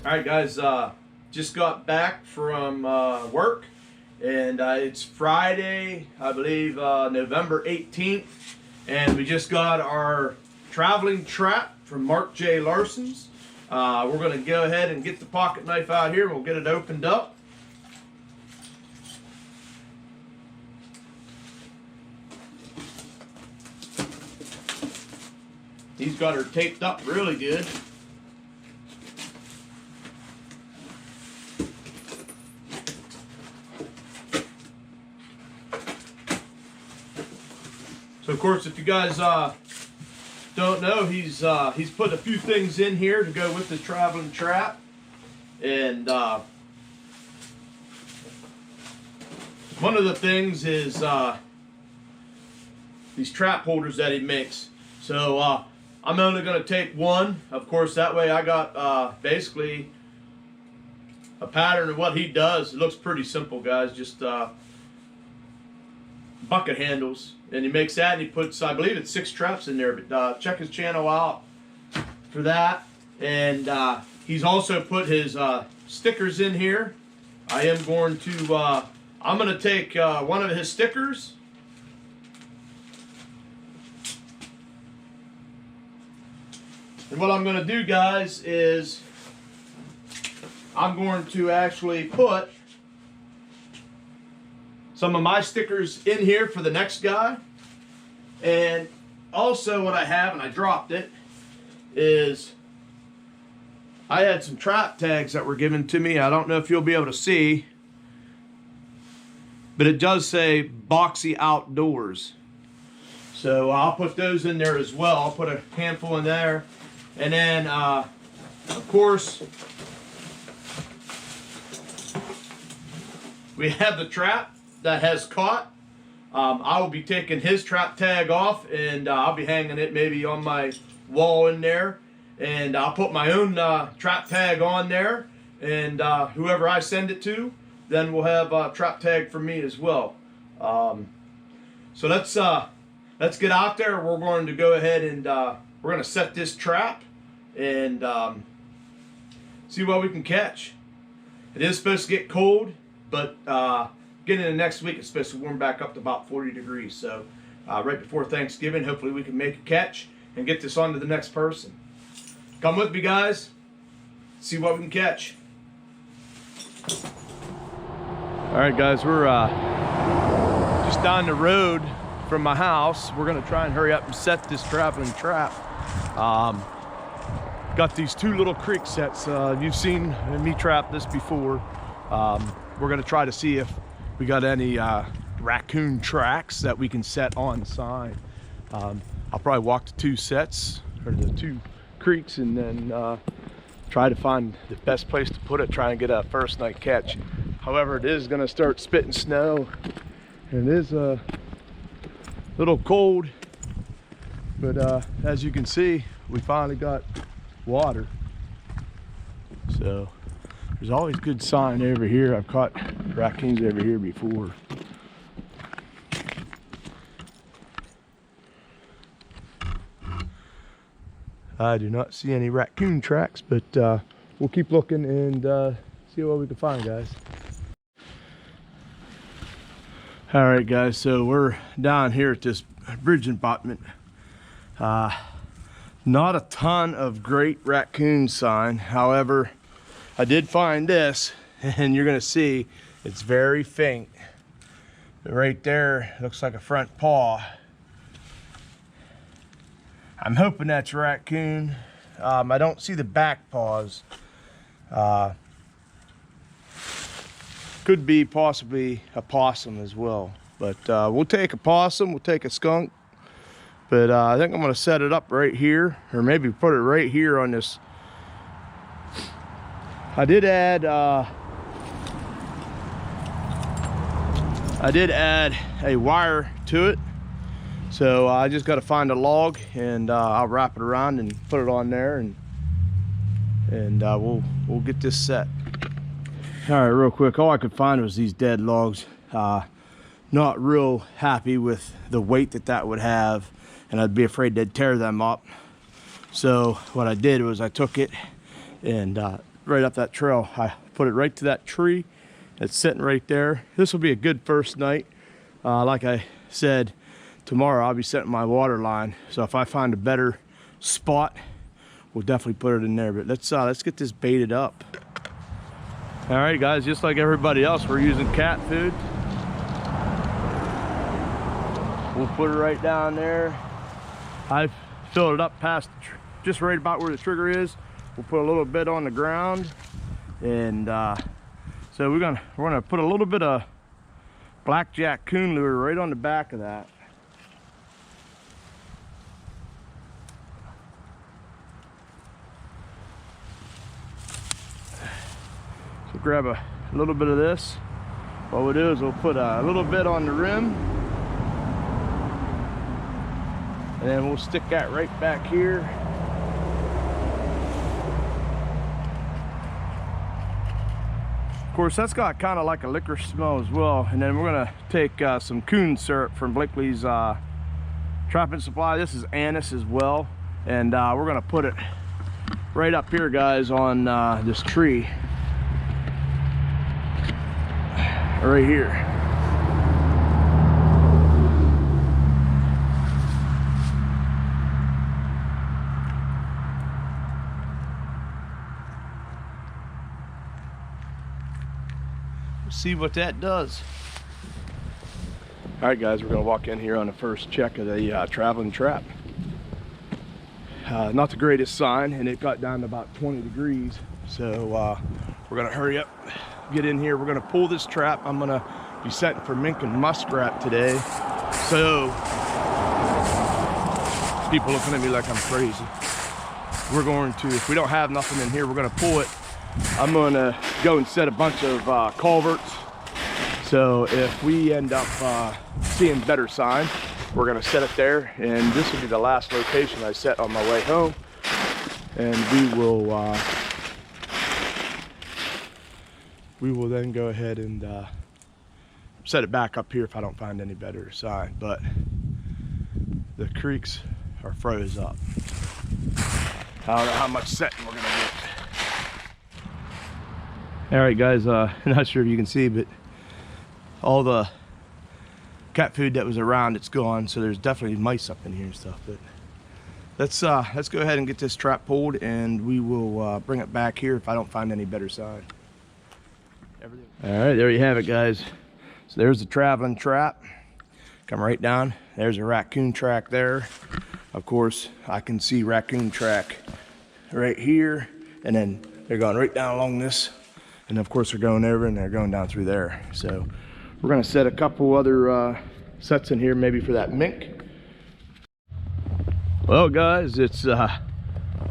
All right, guys, just got back from work, and it's Friday, I believe, November 18th, and we just got our traveling trap from Mark J. Larson's. We're going to go ahead and get the pocket knife out here, and we'll get it opened up. He's got her taped up really good. So of course, if you guys don't know, he's put a few things in here to go with the traveling trap, and one of the things is these trap holders that he makes. So I'm only going to take one. Of course, that way I got basically a pattern of what he does. It looks pretty simple, guys. Just bucket handles, and he makes that, and he puts, I believe it's 6 traps in there, but check his channel out for that. And he's also put his stickers in here. I am going to I'm going to take one of his stickers, and what I'm going to do, guys, is I'm going to actually put some of my stickers in here for the next guy. And also what I have, and I dropped it, is I had some trap tags that were given to me. I don't know if you'll be able to see, but it does say Boxy Outdoors. So I'll put those in there as well. I'll put a handful in there. And then, of course, we have the trap that has caught. I will be taking his trap tag off, and I'll be hanging it maybe on my wall in there. And I'll put my own trap tag on there, and whoever I send it to, then we'll have a trap tag for me as well. So let's get out there. We're going to go ahead and we're going to set this trap and see what we can catch. It is supposed to get cold, but getting into next week, it's supposed to warm back up to about 40 degrees. So right before Thanksgiving, hopefully we can make a catch and get this on to the next person. Come with me, guys. See what we can catch. All right, guys, we're just down the road from my house. We're gonna try and hurry up and set this traveling trap. Got these 2 little creek sets. You've seen me trap this before. We're gonna try to see if we got any raccoon tracks that we can set on side. I'll probably walk the 2 sets, or the 2 creeks, and then try to find the best place to put it, try and get a first night catch. However, it is gonna start spitting snow, and it is a little cold, but as you can see, we finally got water. So there's always good sign over here. I've caught raccoons over here before. I do not see any raccoon tracks, but we'll keep looking and see what we can find, guys. All right, guys, so we're down here at this bridge embankment. Not a ton of great raccoon sign. However, I did find this, and you're gonna see it's very faint. Right there, looks like a front paw. I'm hoping that's raccoon. I don't see the back paws. Could be possibly a possum as well, but we'll take a possum, we'll take a skunk, but I think I'm gonna set it up right here, or maybe put it right here on this. I did add a wire to it, so I just got to find a log, and I'll wrap it around and put it on there, and we'll get this set. All right, real quick, all I could find was these dead logs. Not real happy with the weight that would have, and I'd be afraid they'd tear them up. So what I did was I took it and right up that trail. I put it right to that tree. It's sitting right there. This will be a good first night. Like I said, tomorrow I'll be setting my water line. So if I find a better spot, we'll definitely put it in there. But let's get this baited up. All right, guys, just like everybody else, we're using cat food. We'll put it right down there. I've filled it up past just right about where the trigger is. We'll put a little bit on the ground, and so we're gonna put a little bit of blackjack coon lure right on the back of that. So grab a little bit of this. What we'll do is we'll put a little bit on the rim, and then we'll stick that right back here. Of course, that's got kind of like a licorice smell as well. And then we're gonna take some coon syrup from Blakely's Trapping Supply. This is anise as well, and we're gonna put it right up here, guys, on this tree right here. See what that does. All right, guys, we're gonna walk in here on the first check of the traveling trap. Not the greatest sign, and it got down to about 20 degrees. So we're gonna hurry up, get in here. We're gonna pull this trap. I'm gonna be setting for mink and muskrat today. So people looking at me like I'm crazy. We're going to, if we don't have nothing in here, we're gonna pull it. I'm gonna go and set a bunch of culverts. So if we end up seeing better sign, we're gonna set it there, and this will be the last location I set on my way home. And we will then go ahead and set it back up here if I don't find any better sign. But the creeks are froze up. I don't know how much setting we're gonna get. All right, guys, not sure if you can see, but all the cat food that was around, it's gone. So there's definitely mice up in here and stuff. But let's go ahead and get this trap pulled, and we will bring it back here if I don't find any better sign. All right, there you have it, guys. So there's the traveling trap. Come right down. There's a raccoon track there. Of course, I can see raccoon track right here, and then they're going right down along this. And of course they're going over and they're going down through there. So we're gonna set a couple other sets in here, maybe for that mink. Well, guys, it's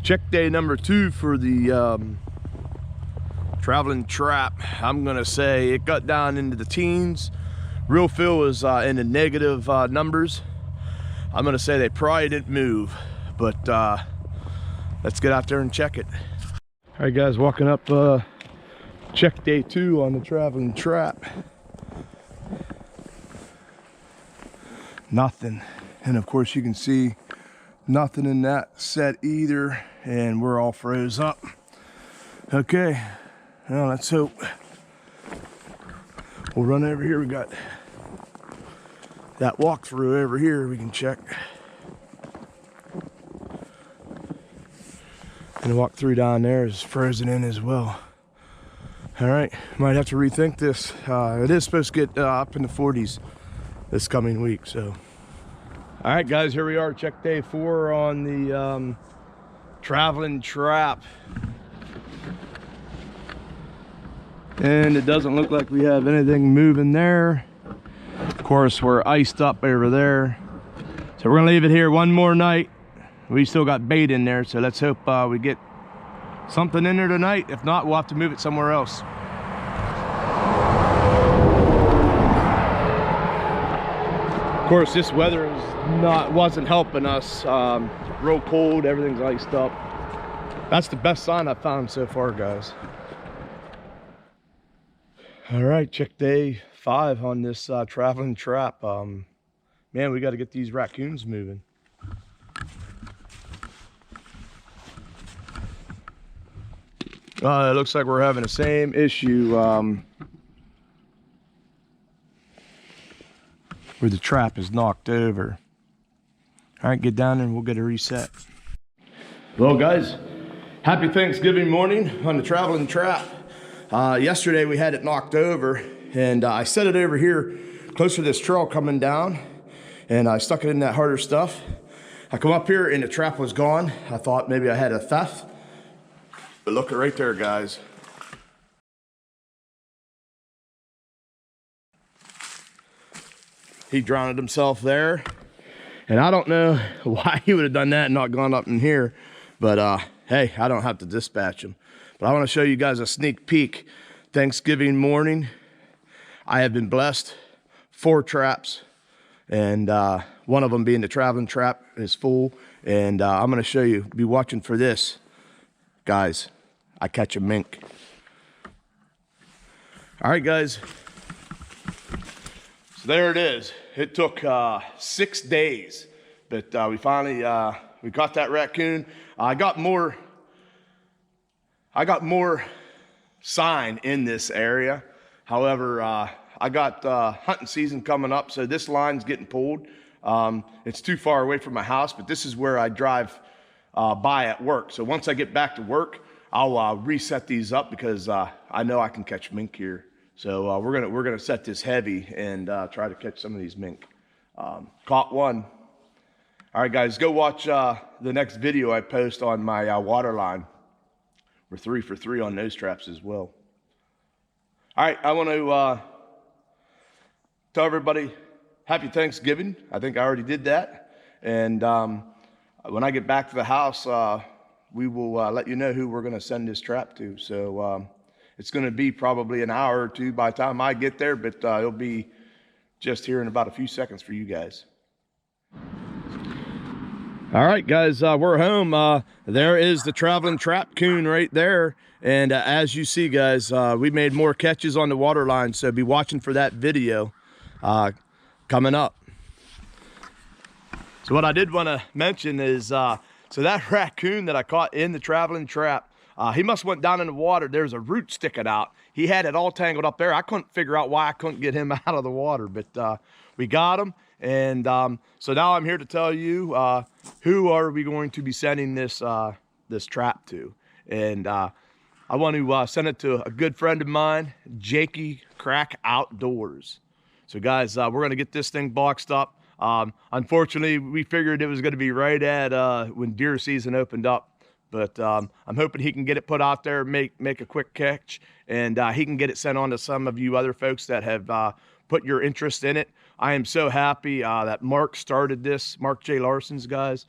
check day number 2 for the traveling trap. I'm gonna say it got down into the teens. Real feel was in the negative numbers. I'm gonna say they probably didn't move, but let's get out there and check it. All right, guys, walking up check day 2 on the traveling trap. Nothing. And of course you can see nothing in that set either, and we're all froze up. Okay, well, let's hope. We'll run over here. We got that walkthrough over here we can check. And the walkthrough down there is frozen in as well. All right, might have to rethink this. It is supposed to get up in the 40s this coming week, so. All right, guys, here we are, check day 4 on the traveling trap. And it doesn't look like we have anything moving there. Of course, we're iced up over there. So we're gonna leave it here one more night. We still got bait in there, so let's hope we get something in there tonight. If not, we'll have to move it somewhere else. Of course, this weather wasn't helping us. Real cold, everything's iced up. That's the best sign I've found so far, guys. All right, check day 5 on this traveling trap. Man, we got to get these raccoons moving. It looks like we're having the same issue where the trap is knocked over. All right, get down there and we'll get a reset. Well, guys, happy Thanksgiving morning on the traveling trap. Yesterday we had it knocked over, and I set it over here closer to this trail coming down, and I stuck it in that harder stuff. I come up here and the trap was gone. I thought maybe I had a theft, but look right there, guys. He drowned himself there, and I don't know why he would have done that and not gone up in here, but hey, I don't have to dispatch him. But I want to show you guys a sneak peek. Thanksgiving morning, I have been blessed 4 traps, and one of them being the traveling trap is full, and I'm going to show you, be watching for this, guys. I catch a mink. All right, guys, so there it is. It took 6 days, but we finally we got that raccoon. I got more sign in this area. However, I got hunting season coming up, so this line's getting pulled. It's too far away from my house, but this is where I drive by at work. So once I get back to work, I'll reset these up because I know I can catch mink here. So we're gonna set this heavy and try to catch some of these mink. Caught one. All right, guys, go watch the next video I post on my water line. We're 3 for 3 on nose traps as well. All right, I want to tell everybody happy Thanksgiving. I think I already did that. And when I get back to the house, we will let you know who we're going to send this trap to. So it's going to be probably an hour or 2 by the time I get there, but it'll be just here in about a few seconds for you guys. All right, guys, we're home. There is the traveling trap coon right there. And as you see, guys, we made more catches on the water line, so be watching for that video coming up. So what I did want to mention is, so that raccoon that I caught in the traveling trap, he must went down in the water. There's a root sticking out. He had it all tangled up there. I couldn't figure out why I couldn't get him out of the water, but we got him. And so now I'm here to tell you who are we going to be sending this this trap to. And I want to send it to a good friend of mine, Jakey Crack Outdoors. So guys, we're going to get this thing boxed up. Unfortunately, we figured it was going to be right at when deer season opened up. But I'm hoping he can get it put out there, make a quick catch, and he can get it sent on to some of you other folks that have put your interest in it. I am so happy that Mark started this, Mark J. Larson's, guys.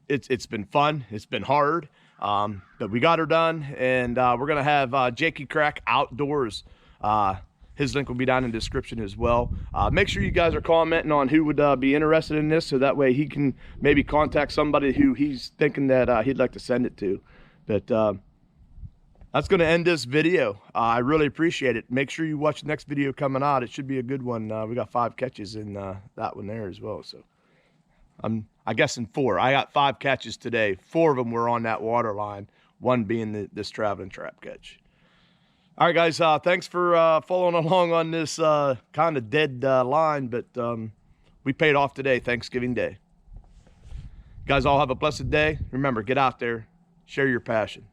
It's been fun. It's been hard, but we got her done, and we're going to have Jakey Crack Outdoors. His link will be down in the description as well. Make sure you guys are commenting on who would be interested in this, so that way he can maybe contact somebody who he's thinking that he'd like to send it to. But that's going to end this video. I really appreciate it. Make sure you watch the next video coming out. It should be a good one. We got 5 catches in that one there as well. So I guess in 4. I got 5 catches today. 4 of them were on that water line, 1 being this traveling trap catch. All right, guys, thanks for following along on this kind of dead line, but we paid off today, Thanksgiving Day. You guys all have a blessed day. Remember, get out there, share your passion.